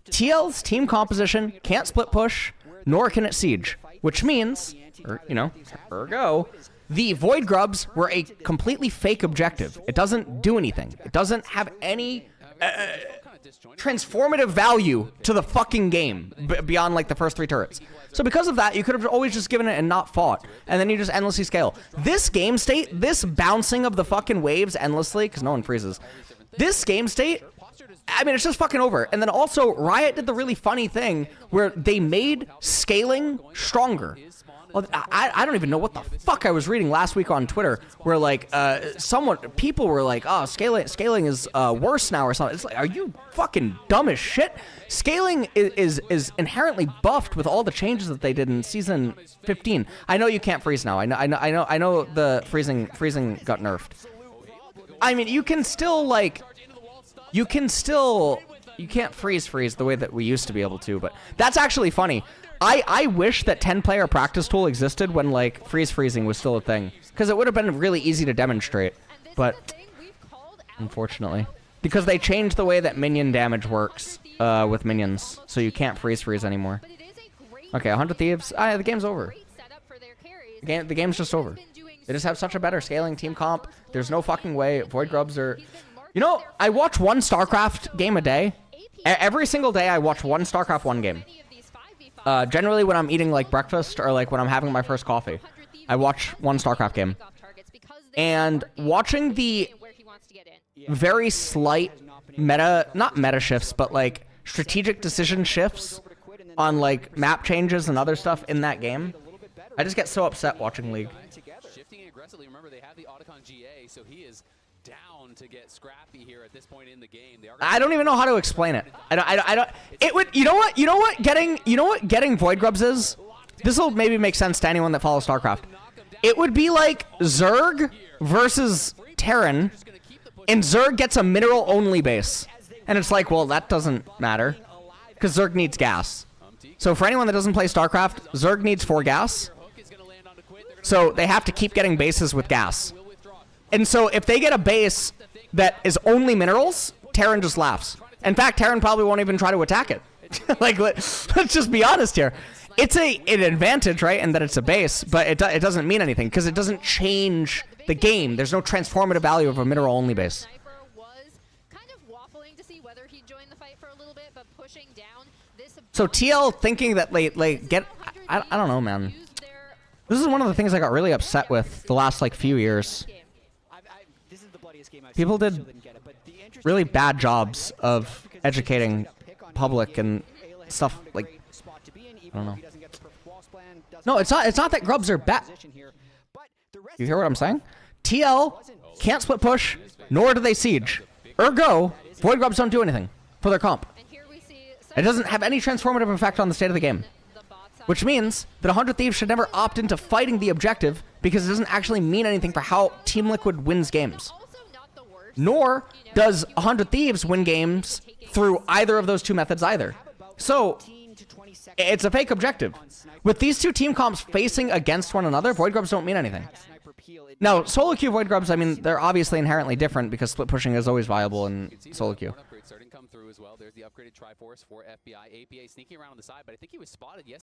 TL's team composition can't split push, nor can it siege, which means, ergo, the Void Grubs were a completely fake objective. It doesn't do anything. It doesn't have any transformative value to the fucking game beyond like the first 3 turrets. So because of that, you could have always just given it and not fought, and then you just endlessly scale. This game state, this bouncing of the fucking waves endlessly, because no one freezes, this game state, I mean, it's just fucking over. And then also, Riot did the really funny thing where they made scaling stronger. Well, I don't even know what the fuck I was reading last week on Twitter, where like people were like, "Oh, scaling is worse now" or something. It's like, are you fucking dumb as shit? Scaling is inherently buffed with all the changes that they did in season 15. I know you can't freeze now. I know the freezing got nerfed. I mean, you can still like, you can't freeze the way that we used to be able to, but that's actually funny. I wish that 10-player practice tool existed when like freezing was still a thing, because it would have been really easy to demonstrate, but unfortunately, because they changed the way that minion damage works with minions, so you can't freeze anymore. Okay, 100 Thieves. The game's over. The game's just over. They just have such a better scaling team comp. There's no fucking way. Void Grubs are... You know, I watch one StarCraft game a day. Every single day I watch one StarCraft 1 game. Generally when I'm eating like breakfast or like when I'm having my first coffee, I watch one StarCraft game. And watching the very slight not meta shifts, but like strategic decision shifts on like map changes and other stuff in that game, I just get so upset watching League. Shifting aggressively. Remember, they have the Otacon GA, so he is down to get scrappy here at this point in the game. I don't even know how to explain it. I don't. It would. You know what? Getting Void Grubs is. This will maybe make sense to anyone that follows StarCraft. It would be like Zerg versus Terran, and Zerg gets a mineral only base, and it's like, well, that doesn't matter, because Zerg needs gas. So for anyone that doesn't play StarCraft, Zerg needs 4 gas. So they have to keep getting bases with gas. And so if they get a base that is only minerals, Terran just laughs. In fact, Terran probably won't even try to attack it. Like, let's just be honest here. It's an advantage, right, in that it's a base, but it doesn't mean anything, because it doesn't change the game. There's no transformative value of a mineral-only base. So TL thinking that I don't know, man. This is one of the things I got really upset with the last like few years. People did really bad jobs of educating public and stuff like, I don't know. No, it's not that Grubs are bad. You hear what I'm saying? TL can't split push, nor do they siege. Ergo, Void Grubs don't do anything for their comp. It doesn't have any transformative effect on the state of the game. Which means that 100 Thieves should never opt into fighting the objective, because it doesn't actually mean anything for how Team Liquid wins games. Nor does 100 Thieves win games through either of those two methods either. So, it's a fake objective. With these two team comps facing against one another, Void Grubs don't mean anything. Now, solo queue Void Grubs, I mean, they're obviously inherently different, because split pushing is always viable in solo queue. Starting to come through as well. There's the upgraded Triforce for FBI. APA sneaking around on the side, but I think he was spotted yesterday.